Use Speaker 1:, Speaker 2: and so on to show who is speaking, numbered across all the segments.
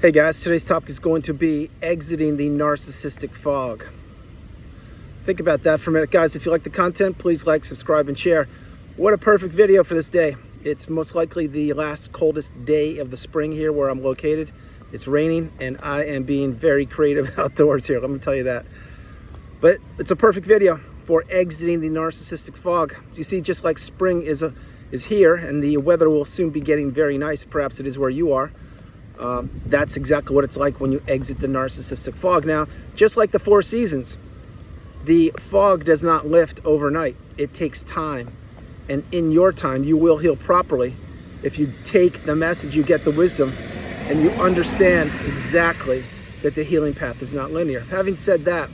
Speaker 1: Hey guys, today's topic is going to be exiting the narcissistic fog. Think about that for a minute. Guys, if you like the content, please like, subscribe, and share. What a perfect video for this day. It's most likely the last coldest day of the spring here where I'm located. It's raining and I am being very creative outdoors here, let me tell you that. But it's a perfect video for exiting the narcissistic fog. So you see, just like spring is here and the weather will soon be getting very nice, perhaps it is where you are. That's exactly what it's like when you exit the narcissistic fog. Now, just like the four seasons, the fog does not lift overnight. It takes time. And in your time, you will heal properly if you take the message, you get the wisdom, and you understand exactly that the healing path is not linear. Having said that,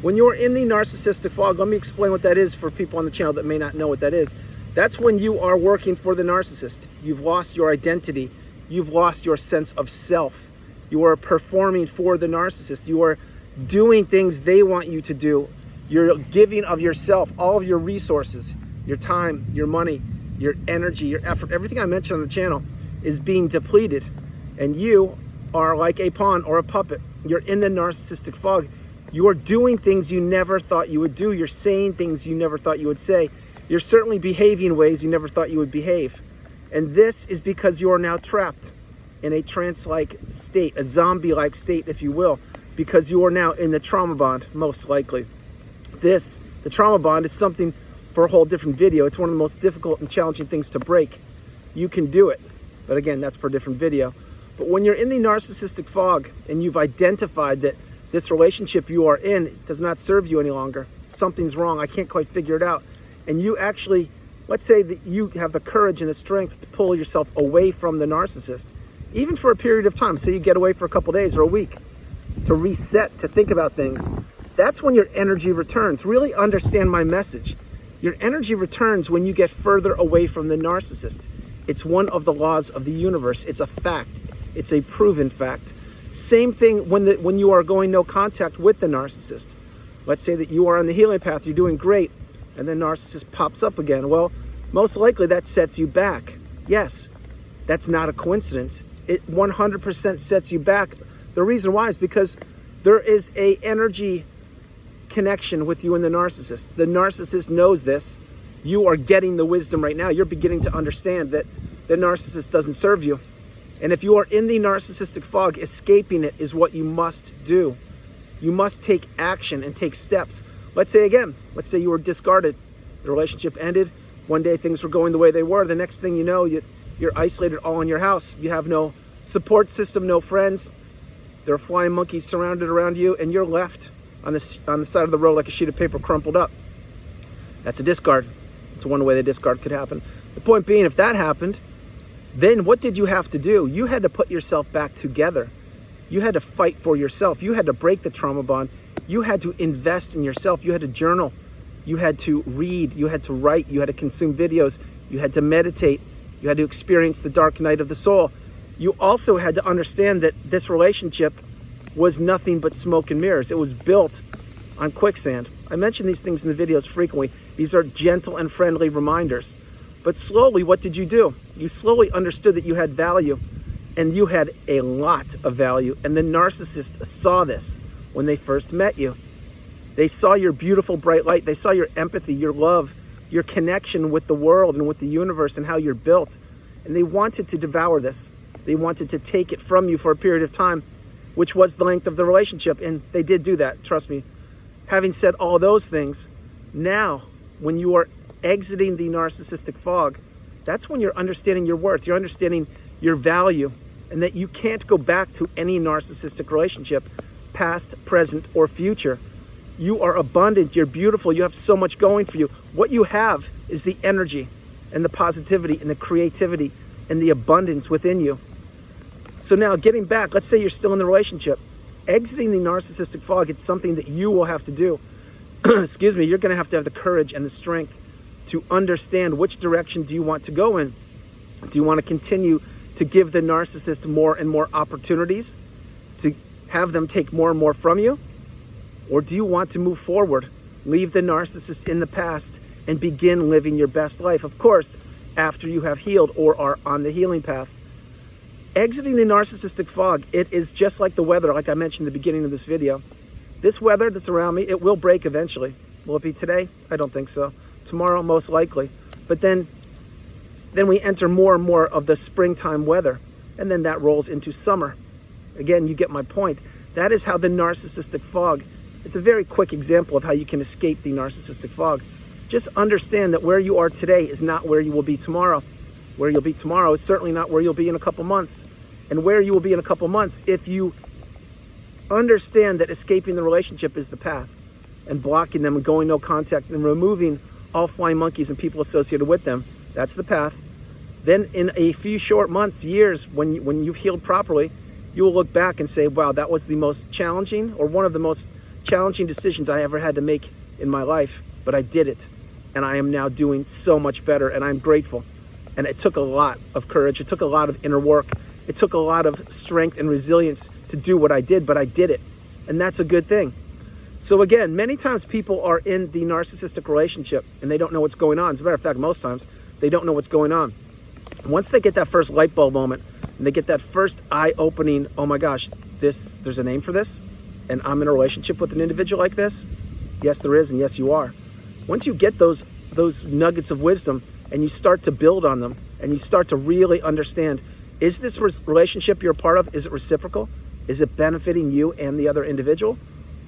Speaker 1: when you're in the narcissistic fog, let me explain what that is for people on the channel that may not know what that is. That's when you are working for the narcissist. You've lost your identity. You've lost your sense of self. You are performing for the narcissist. You are doing things they want you to do. You're giving of yourself, all of your resources, your time, your money, your energy, your effort, everything I mentioned on the channel is being depleted. And you are like a pawn or a puppet. You're in the narcissistic fog. You are doing things you never thought you would do. You're saying things you never thought you would say. You're certainly behaving in ways you never thought you would behave. And this is because you are now trapped in a trance-like state, a zombie-like state, if you will, because you are now in the trauma bond, most likely. The trauma bond is something for a whole different video. It's one of the most difficult and challenging things to break. You can do it, but again, that's for a different video. But when you're in the narcissistic fog and you've identified that this relationship you are in does not serve you any longer, something's wrong, I can't quite figure it out, and you actually, let's say that you have the courage and the strength to pull yourself away from the narcissist, even for a period of time. Say you get away for a couple days or a week to reset, to think about things. That's when your energy returns. Really understand my message. Your energy returns when you get further away from the narcissist. It's one of the laws of the universe. It's a fact. It's a proven fact. Same thing when you are going no contact with the narcissist. Let's say that you are on the healing path, you're doing great, and the narcissist pops up again. Well, most likely that sets you back. Yes, that's not a coincidence. It 100% sets you back. The reason why is because there is a energy connection with you and the narcissist. The narcissist knows this. You are getting the wisdom right now. You're beginning to understand that the narcissist doesn't serve you. And if you are in the narcissistic fog, escaping it is what you must do. You must take action and take steps. Let's say you were discarded. The relationship ended. One day things were going the way they were. The next thing you know, you're isolated all in your house. You have no support system, no friends. There are flying monkeys surrounded around you, and you're left on the side of the road like a sheet of paper crumpled up. That's a discard. It's one way the discard could happen. The point being, if that happened, then what did you have to do? You had to put yourself back together. You had to fight for yourself. You had to break the trauma bond. You had to invest in yourself. You had to journal. You had to read. You had to write. You had to consume videos. You had to meditate. You had to experience the dark night of the soul. You also had to understand that this relationship was nothing but smoke and mirrors. It was built on quicksand. I mention these things in the videos frequently. These are gentle and friendly reminders. But slowly, what did you do? You slowly understood that you had value, and you had a lot of value. And the narcissist saw this when they first met you. They saw your beautiful bright light. They saw your empathy, your love, your connection with the world and with the universe and how you're built. And they wanted to devour this. They wanted to take it from you for a period of time, which was the length of the relationship. And they did do that, trust me. Having said all those things, now when you are exiting the narcissistic fog, that's when you're understanding your worth, you're understanding your value, and that you can't go back to any narcissistic relationship, past, present, or future. You are abundant, you're beautiful, you have so much going for you. What you have is the energy and the positivity and the creativity and the abundance within you. So now getting back, let's say you're still in the relationship. Exiting the narcissistic fog, it's something that you will have to do. Excuse me, you're gonna have to have the courage and the strength to understand which direction do you want to go in. Do you want to continue to give the narcissist more and more opportunities, to have them take more and more from you? Or do you want to move forward, leave the narcissist in the past, and begin living your best life? Of course, after you have healed or are on the healing path. Exiting the narcissistic fog, it is just like the weather, like I mentioned in the beginning of this video. This weather that's around me, it will break eventually. Will it be today? I don't think so. Tomorrow, most likely. But then we enter more and more of the springtime weather, and then that rolls into summer. Again, you get my point. That is how the narcissistic fog, it's a very quick example of how you can escape the narcissistic fog. Just understand that where you are today is not where you will be tomorrow. Where you'll be tomorrow is certainly not where you'll be in a couple months. And where you will be in a couple months, if you understand that escaping the relationship is the path, and blocking them and going no contact and removing all flying monkeys and people associated with them, that's the path. Then in a few short months, years, when you've healed properly, you will look back and say, wow, that was the most challenging, or one of the most challenging decisions I ever had to make in my life, but I did it. And I am now doing so much better, and I'm grateful. And it took a lot of courage. It took a lot of inner work. It took a lot of strength and resilience to do what I did, but I did it. And that's a good thing. So again, many times people are in the narcissistic relationship and they don't know what's going on. As a matter of fact, most times they don't know what's going on. Once they get that first light bulb moment and they get that first eye-opening, oh my gosh, there's a name for this, and I'm in a relationship with an individual like this. Yes, there is, and yes, you are. Once you get those nuggets of wisdom and you start to build on them and you start to really understand, is this relationship you're a part of, is it reciprocal? Is it benefiting you and the other individual?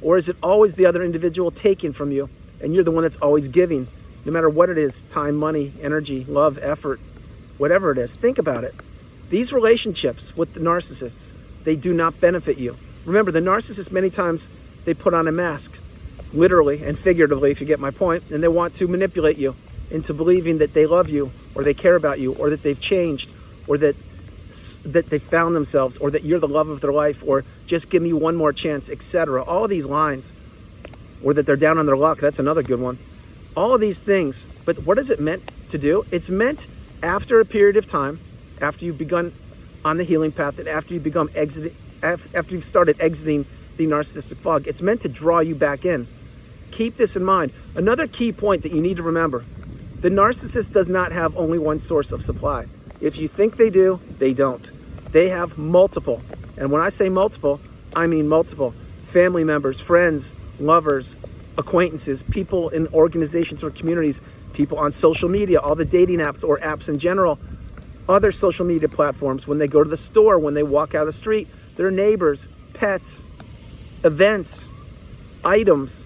Speaker 1: Or is it always the other individual taking from you and you're the one that's always giving, no matter what it is, time, money, energy, love, effort, whatever it is? Think about it. These relationships with the narcissists, they do not benefit you. Remember, the narcissists, many times, they put on a mask, literally and figuratively, if you get my point, and they want to manipulate you into believing that they love you, or they care about you, or that they've changed, or that they found themselves, or that you're the love of their life, or just give me one more chance, etc. All of these lines, or that they're down on their luck. That's another good one. All of these things. But what is it meant to do? It's meant after a period of time, after you've begun on the healing path, and after you've after you've started exiting the narcissistic fog, it's meant to draw you back in. Keep this in mind. Another key point that you need to remember: the narcissist does not have only one source of supply. If you think they do, they don't. They have multiple. And when I say multiple, I mean multiple. Family members, friends, lovers, acquaintances, people in organizations or communities, people on social media, all the dating apps or apps in general, other social media platforms, when they go to the store, when they walk out of the street, their neighbors, pets, events, items.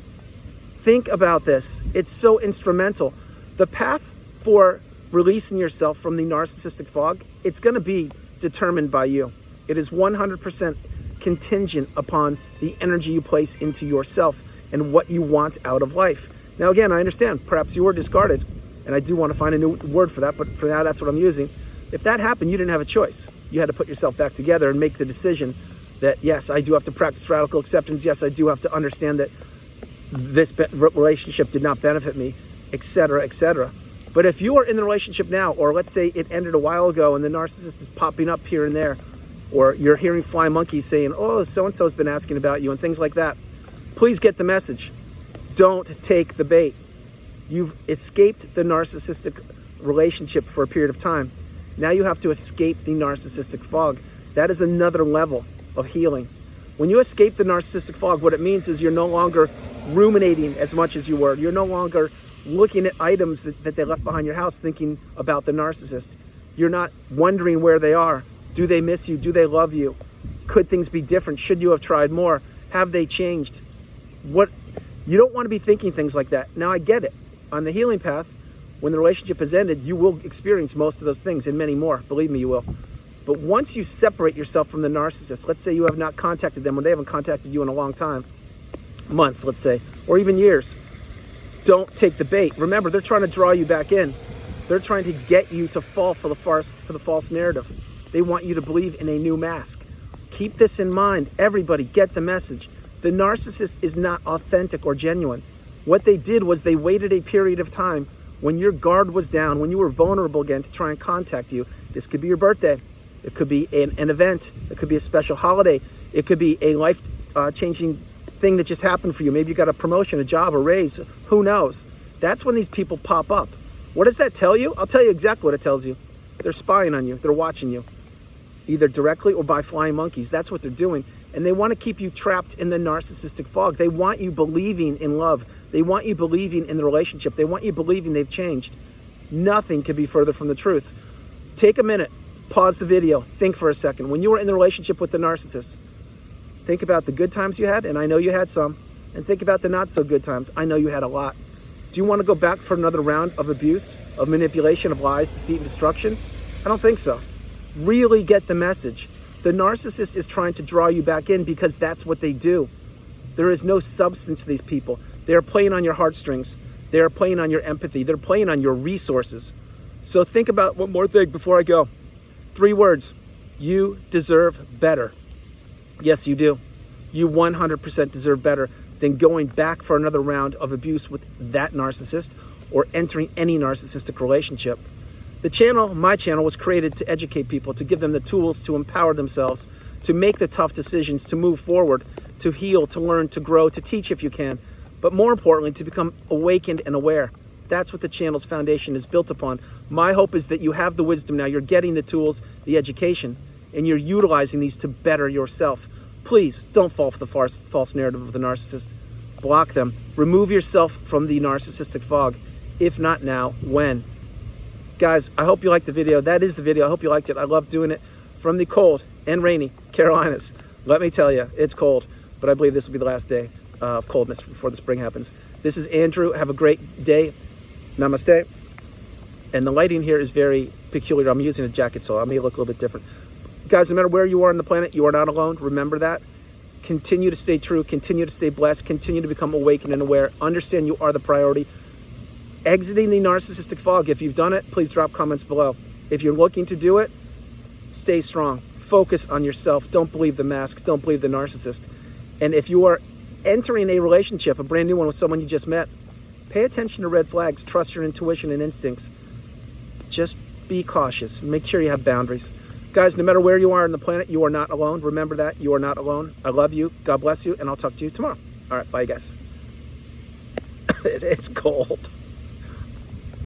Speaker 1: Think about this. It's so instrumental. The path for releasing yourself from the narcissistic fog, it's going to be determined by you. It is 100% contingent upon the energy you place into yourself and what you want out of life. Now, again, I understand perhaps you were discarded, and I do want to find a new word for that, but for now, that's what I'm using. If that happened, you didn't have a choice. You had to put yourself back together and make the decision that, yes, I do have to practice radical acceptance. Yes, I do have to understand that this relationship did not benefit me, etc., etc. But if you are in the relationship now, or let's say it ended a while ago and the narcissist is popping up here and there, or you're hearing flying monkeys saying, oh, so-and-so has been asking about you and things like that, please get the message. Don't take the bait. You've escaped the narcissistic relationship for a period of time. Now you have to escape the narcissistic fog. That is another level of healing. When you escape the narcissistic fog, what it means is you're no longer ruminating as much as you were. You're no longer looking at items that they left behind your house thinking about the narcissist. You're not wondering where they are. Do they miss you? Do they love you? Could things be different? Should you have tried more? Have they changed? You don't want to be thinking things like that. Now, I get it. On the healing path, when the relationship has ended, you will experience most of those things and many more. Believe me, you will. But once you separate yourself from the narcissist, let's say you have not contacted them or they haven't contacted you in a long time, months, let's say, or even years, don't take the bait. Remember, they're trying to draw you back in. They're trying to get you to fall for the false narrative. They want you to believe in a new mask. Keep this in mind. Everybody, get the message. The narcissist is not authentic or genuine. What they did was they waited a period of time when your guard was down, when you were vulnerable again, to try and contact you. This could be your birthday. It could be an event. It could be a special holiday. It could be a life-changing thing that just happened for you. Maybe you got a promotion, a job, a raise. Who knows? That's when these people pop up. What does that tell you? I'll tell you exactly what it tells you. They're spying on you. They're watching you. either directly or by flying monkeys. That's what they're doing. And they want to keep you trapped in the narcissistic fog. They want you believing in love. They want you believing in the relationship. They want you believing they've changed. Nothing could be further from the truth. Take a minute, pause the video, think for a second. When you were in the relationship with the narcissist, think about the good times you had, and I know you had some, and think about the not so good times. I know you had a lot. Do you want to go back for another round of abuse, of manipulation, of lies, deceit, and destruction? I don't think so. Really get the message. The narcissist is trying to draw you back in because that's what they do. There is no substance to these people. They are playing on your heartstrings. They are playing on your empathy. They're playing on your resources. So think about one more thing before I go. 3 words. You deserve better. Yes, you do. You 100% deserve better than going back for another round of abuse with that narcissist or entering any narcissistic relationship. The channel, my channel, was created to educate people, to give them the tools to empower themselves, to make the tough decisions, to move forward, to heal, to learn, to grow, to teach if you can, but more importantly, to become awakened and aware. That's what the channel's foundation is built upon. My hope is that you have the wisdom now, you're getting the tools, the education, and you're utilizing these to better yourself. Please don't fall for the false narrative of the narcissist. Block them. Remove yourself from the narcissistic fog. If not now, when? Guys, I hope you liked the video. That is the video. I hope you liked it. I love doing it from the cold and rainy Carolinas. Let me tell you, it's cold, but I believe this will be the last day of coldness before the spring happens. This is Andrew. Have a great day. Namaste. And the lighting here is very peculiar. I'm using a jacket, so I may look a little bit different. Guys, no matter where you are on the planet, you are not alone. Remember that. Continue to stay true. Continue to stay blessed. Continue to become awakened and aware. Understand you are the priority. Exiting the narcissistic fog. If you've done it, please drop comments below. If you're looking to do it, stay strong. Focus on yourself. Don't believe the mask. Don't believe the narcissist. And if you are entering a relationship, a brand new one with someone you just met, pay attention to red flags. Trust your intuition and instincts. Just be cautious. Make sure you have boundaries. Guys, no matter where you are on the planet, you are not alone. Remember that. You are not alone. I love you. God bless you. And I'll talk to you tomorrow. All right. Bye, guys. It's cold.